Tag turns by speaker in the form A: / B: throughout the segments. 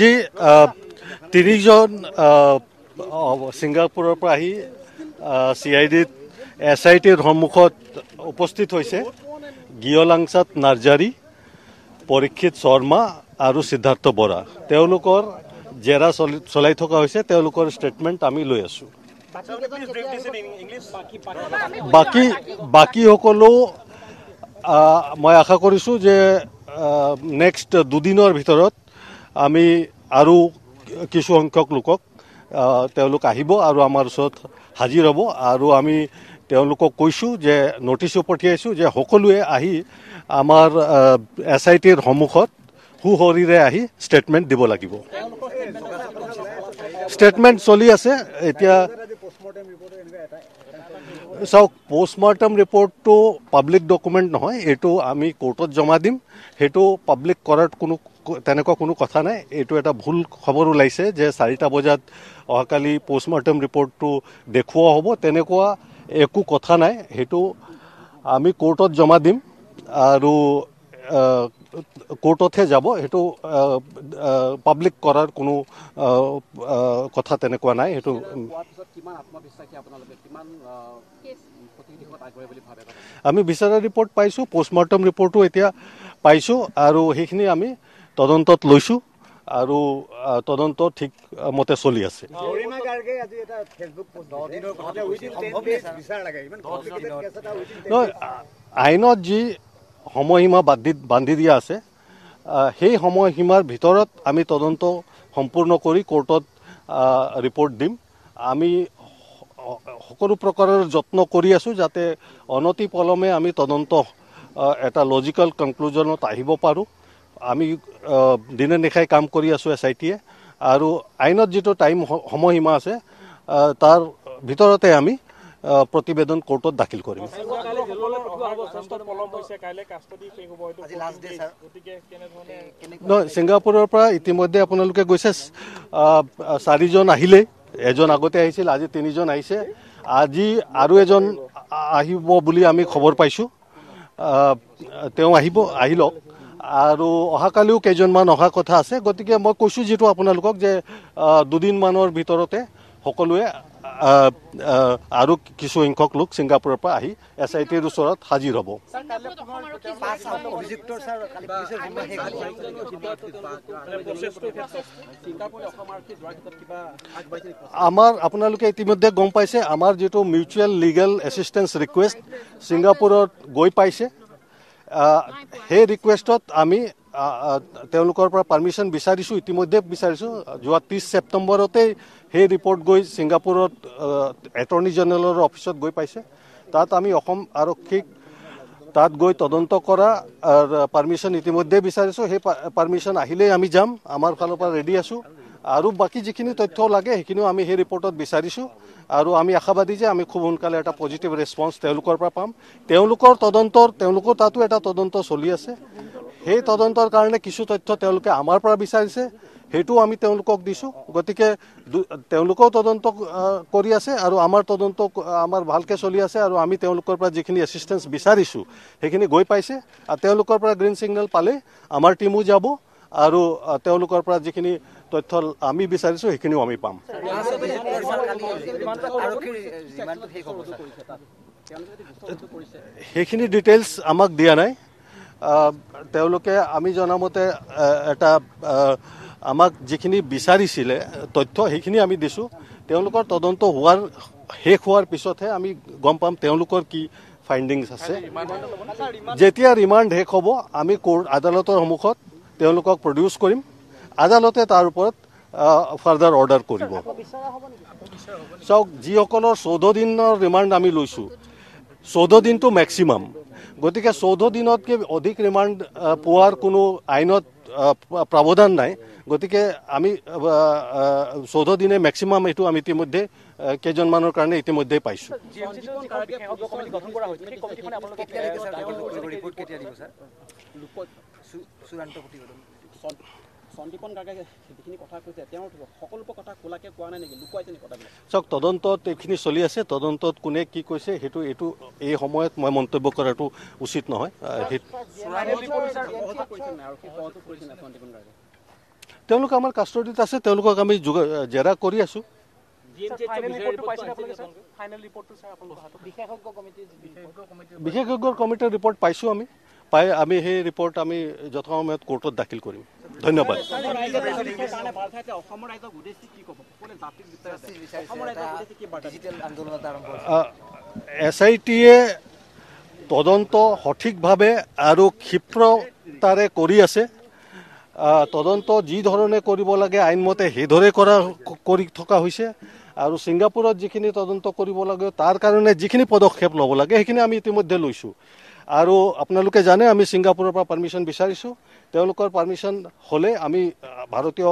A: আজি তিনিজন ছিংগাপুৰৰ পৰা আহি CIDত SITৰ সন্মুখত উপস্থিত হৈছে গিয়লাংচাত নাৰ্জাৰী, পৰীক্ষিত শৰ্মা আৰু সিদ্ধাৰ্থ বৰা। তেওঁলোকৰ জেৰা চলাই থকা হৈছে, তেওঁলোকৰ ষ্টেটমেণ্ট আমি লৈ আছোঁ। বাকী সকলো মই আশা কৰিছোঁ যে নেক্সট দুদিনৰ ভিতৰত আমি আৰু কিছু সংখ্যক লোকক তেওঁলোক আহিব আৰু আমাৰ ওচৰত হাজিৰ হ'ব। আৰু আমি তেওঁলোকক কৈছোঁ যে নটিছো পঠিয়াইছোঁ যে সকলোৱে আহি আমাৰ SITৰ সন্মুখত সুশৰীৰে আহি ষ্টেটমেণ্ট দিব লাগিব। ষ্টেটমেণ্ট চলি আছে এতিয়া। চাওক, পোষ্টমৰ্টম ৰিপৰ্টটো পাব্লিক ডকুমেণ্ট নহয়, এইটো আমি কোৰ্টত জমা দিম। সেইটো পাব্লিক কৰাত তেনেকুৱা কোনো কথা নাই। এইটো এটা ভুল খবৰ ওলাইছে যে 4টা বজাত অহাকালি পোষ্টমৰ্টম ৰিপৰ্টটো দেখুওৱা হ'ব, তেনেকুৱা একো কথা নাই। সেইটো আমি কোৰ্টত জমা দিম আৰু কোৰ্টতহে যাব। সেইটো পাব্লিক কৰাৰ কোনো কথা তেনেকুৱা নাই। সেইটো আমি বিচাৰা ৰিপৰ্ট পাইছোঁ, পোষ্টমৰ্টম ৰিপৰ্টো এতিয়া পাইছোঁ আৰু সেইখিনি আমি তদন্তত লৈছোঁ আৰু তদন্ত ঠিক মতে চলি আছে। আইনত যি সময়সীমা বান্ধি দিয়া আছে, সেই সময়সীমাৰ ভিতৰত আমি তদন্ত সম্পূৰ্ণ কৰি কোৰ্টত ৰিপৰ্ট দিম। আমি সকলো প্ৰকাৰৰ যত্ন কৰি আছোঁ যাতে অনতি পলমে আমি তদন্ত এটা লজিকেল কনক্লুজনত আহিব পাৰোঁ। আমি দিনে নিশাই কাম কৰি আছোঁ SITয়ে, আৰু আইনত যিটো সময়সীমা আছে তাৰ ভিতৰতে আমি প্ৰতিবেদন কোৰ্টত দাখিল কৰিম। নহয়, ছিংগাপুৰৰ পৰা ইতিমধ্যে আপোনালোকে গৈছে, 4জন আহিলে। এজন আগতে আহিছিল, আজি 3জন আহিছে। আজি আৰু এজন আহিব বুলি আমি খবৰ পাইছোঁ। তেওঁ আহি লওক। আৰু অহাকালিও কেইজনমান অহা কথা আছে। গতিকে মই কৈছোঁ যিটো আপোনালোকক যে 2 দিনমানৰ ভিতৰতে সকলোৱে আৰু কিছু সংখ্যক লোক ছিংগাপুৰৰ পৰা আহি SITৰ ওচৰত হাজিৰ হ'ব। আমাৰ আপোনালোকে ইতিমধ্যে গম পাইছে, আমাৰ যিটো মিউচুৱেল লিগেল এছিষ্টেঞ্চ ৰিকুৱেষ্ট ছিংগাপুৰত গৈ পাইছে। সেই ৰিকুৱেষ্টত আমি তেওঁলোকৰ পৰা পাৰ্মিশ্যন বিচাৰিছোঁ, ইতিমধ্যে বিচাৰিছোঁ। যোৱা 30 ছেপ্টেম্বৰতেই সেই ৰিপৰ্ট গৈ ছিংগাপুৰত এটৰ্নি জেনেৰেলৰ অফিচত গৈ পাইছে। তাত আমি অসম আৰক্ষীক তাত গৈ তদন্ত কৰা পাৰ্মিশ্যন ইতিমধ্যে বিচাৰিছোঁ। সেই পাৰ্মিশ্যন আহিলেই আমি যাম। আমাৰ ফালৰ পৰা ৰেডি আছোঁ। আৰু বাকী যিখিনি তথ্য লাগে সেইখিনিও আমি সেই ৰিপৰ্টত বিচাৰিছোঁ। আৰু আমি আশাবাদী যে আমি খুব সোনকালে এটা পজিটিভ ৰেছপন্স তেওঁলোকৰ পৰা পাম। তেওঁলোকৰ তাতো এটা তদন্ত চলি আছে। সেই তদন্তৰ কাৰণে কিছু তথ্য তেওঁলোকে আমাৰ পৰা বিচাৰিছে, সেইটো আমি তেওঁলোকক দিছোঁ। গতিকে তেওঁলোকেও তদন্ত কৰি আছে আৰু আমাৰ তদন্ত আমাৰ ভালকৈ চলি আছে। আৰু আমি তেওঁলোকৰ পৰা যিখিনি এছিষ্টেঞ্চ বিচাৰিছোঁ সেইখিনি গৈ পাইছে। আৰু তেওঁলোকৰ পৰা গ্ৰীণ ছিগনেল পালে আমাৰ টীমো যাব আৰু তেওঁলোকৰ পৰা যিখিনি তথ্য আমি বিচাৰিছোঁ সেইখিনিও আমি পাম। সেইখিনি ডিটেইলছ আমাক দিয়া নাই। তেওঁলোকে আমি জনামতে এটা আমাক যিখিনি বিচাৰিছিলে তথ্য সেইখিনি আমি দিছোঁ। তেওঁলোকৰ তদন্ত শেষ হোৱাৰ পিছতহে আমি গম পাম তেওঁলোকৰ কি ফাইণ্ডিংছ আছে। যেতিয়া ৰিমাণ্ড শেষ হ'ব আমি আদালতৰ সন্মুখত তেওঁলোকক প্ৰডিউচ কৰিম। আদালতে তাৰ ওপৰত ফাৰ্ডাৰ অৰ্ডাৰ কৰিব। চাওক, যিসকলৰ 14 দিনৰ ৰিমাণ্ড আমি লৈছোঁ, 14 দিনটো মেক্সিমাম। গতিকে 14 দিনতকৈ অধিক ৰিমাণ্ড পোৱাৰ কোনো আইনত প্ৰাৱধান নাই। গতিকে আমি 14 দিনে মেক্সিমাম, এইটো আমি ইতিমধ্যে কেইজনমানৰ কাৰণে ইতিমধ্যে পাইছোঁ। চাওক, তদন্তত এইখিনি চলি আছে। তদন্তত কোনে কি কৈছে এইটো এই সময়ত মই মন্তব্য কৰাটো উচিত নহয়। তেওঁলোক আমাৰ কাষ্টডিত আছে, তেওঁলোকক আমি জেৰা কৰি আছোঁ। বিশেষজ্ঞৰ কমিটিৰ ৰিপৰ্ট পাইছোঁ আমি, পাই আমি সেই ৰিপৰ্ট আমি যথাসময়ত কোৰ্টত দাখিল কৰিম। ধন্যবাদ। SIT-য়ে তদন্ত সঠিকভাৱে আৰু ক্ষিপ্ৰতাৰে কৰি আছে। তদন্ত যি ধৰণে কৰিব লাগে আইনমতে সেইদৰে কৰি থকা হৈছে, আৰু ছিংগাপুৰত যিখিনি তদন্ত কৰিব লাগে তাৰ কাৰণে যিখিনি পদক্ষেপ ল'ব লাগে সেইখিনি আমি ইতিমধ্যে লৈছোঁ। আৰু আপোনালোকে জানে আমি ছিংগাপুৰৰ পৰা পাৰ্মিশ্যন বিচাৰিছোঁ। তেওঁলোকৰ পাৰ্মিশ্যন হ'লে আমি ভাৰতীয়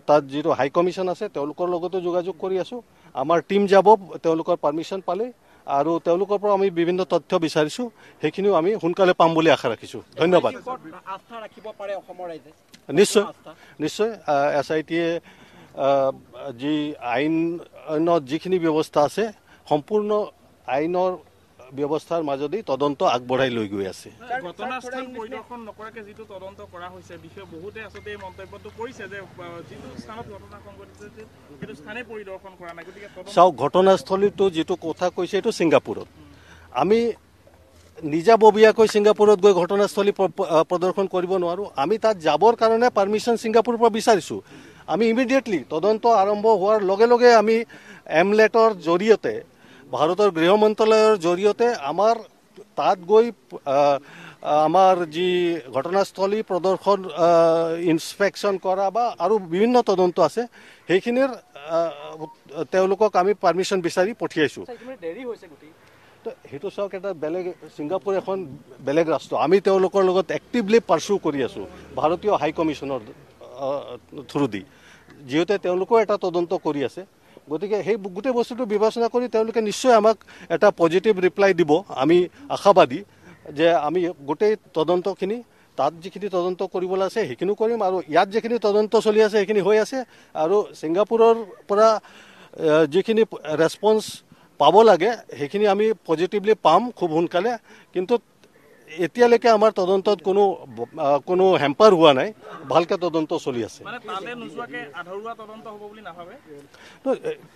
A: তাত যিটো হাই কমিশ্যন আছে তেওঁলোকৰ লগতো যোগাযোগ কৰি আছোঁ। আমাৰ টীম যাব তেওঁলোকৰ পাৰ্মিশ্যন পালে, আৰু তেওঁলোকৰ পৰা আমি বিভিন্ন তথ্য বিচাৰিছোঁ, সেইখিনিও আমি সোনকালে পাম বুলি আশা ৰাখিছোঁ। ধন্যবাদ। নিশ্চয় নিশ্চয় SIT-য়ে যি আইনত যিখিনি ব্যৱস্থা আছে সম্পূৰ্ণ আইনৰ ব্যৱস্থাৰ মাজেদি তদন্ত আগবঢ়াই লৈ গৈ আছে।
B: ঘটনাস্থল পৰিদৰ্শন নকৰাকৈ যিটো তদন্ত কৰা হৈছে, বিষয়ে বহুতে আচলতে মন্তব্যটো কৰিছে যে যিটো স্থানত ঘটনা সংঘটিত হৈছে সেইটো স্থানে পৰিদৰ্শন কৰা নাই। গতিকে
A: চাওক, ঘটনাস্থলীটো যিটো কথা কৈছে এইটো ছিংগাপুৰত। আমি নিজাববীয়াকৈ ছিংগাপুৰত গৈ ঘটনাস্থলী প্ৰদৰ্শন কৰিব নোৱাৰোঁ। আমি তাত যাবৰ কাৰণে পাৰ্মিশ্যন ছিংগাপুৰৰ পৰা বিচাৰিছোঁ। আমি ইমিডিয়েটলি তদন্ত আৰম্ভ হোৱাৰ লগে লগে আমি এমলেটৰ জৰিয়তে, ভাৰতৰ গৃহ মন্ত্ৰালয়ৰ জৰিয়তে আমাৰ তাত গৈ আমাৰ যি ঘটনাস্থলী প্ৰদৰ্শন ইনস্পেকশ্যন কৰা বা আৰু বিভিন্ন তদন্ত আছে সেইখিনিৰ তেওঁলোকক আমি পাৰ্মিশ্যন বিচাৰি পঠিয়াইছোঁ। সেইটো চাওক, এটা বেলেগ ছিংগাপুৰ এখন বেলেগ ৰাষ্ট্ৰ। আমি তেওঁলোকৰ লগত এক্টিভলি পাৰ্চু কৰি আছোঁ ভাৰতীয় হাই কমিশ্যনৰ থ্ৰুদি, যিহেতু তেওঁলোকেও এটা তদন্ত কৰি আছে। গতিকে সেই গোটেই বস্তুটো বিবেচনা কৰি তেওঁলোকে নিশ্চয় আমাক এটা পজিটিভ ৰিপ্লাই দিব। আমি আশাবাদী যে আমি গোটেই তদন্তখিনি তাত যিখিনি তদন্ত কৰিবলৈ আছে সেইখিনিও কৰিম, আৰু ইয়াত যিখিনি তদন্ত চলি আছে সেইখিনি হৈ আছে, আৰু ছিংগাপুৰৰ পৰা যিখিনি ৰেছপন্স পাব লাগে সেইখিনি আমি পজিটিভলি পাম খুব সোনকালে। কিন্তু এতিয়ালৈকে আমাৰ তদন্তত কোনো হেম্পাৰ হোৱা নাই, ভালকৈ তদন্ত চলি আছে।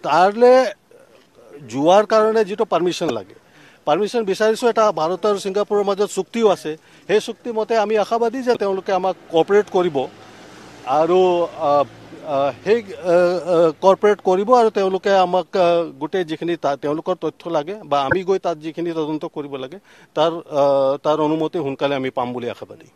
A: তালৈ যোৱাৰ কাৰণে যিটো পাৰ্মিশ্যন লাগে, পাৰ্মিশ্যন বিচাৰিছোঁ। এটা ভাৰত আৰু ছিংগাপুৰৰ মাজত চুক্তিও আছে, সেই চুক্তিমতে আমি আশাবাদী যে তেওঁলোকে আমাক কোঅপাৰেট কৰিব, আৰু সেই কোঅপাৰেট কৰিব, আৰু তেওঁলোকে আমাক গোটেই যিখিনি তেওঁলোকৰ তথ্য লাগে বা আমি গৈ তাত যিখিনি তদন্ত কৰিব লাগে তাৰ অনুমতি সোনকালে আমি পাম বুলি আশাবাদী।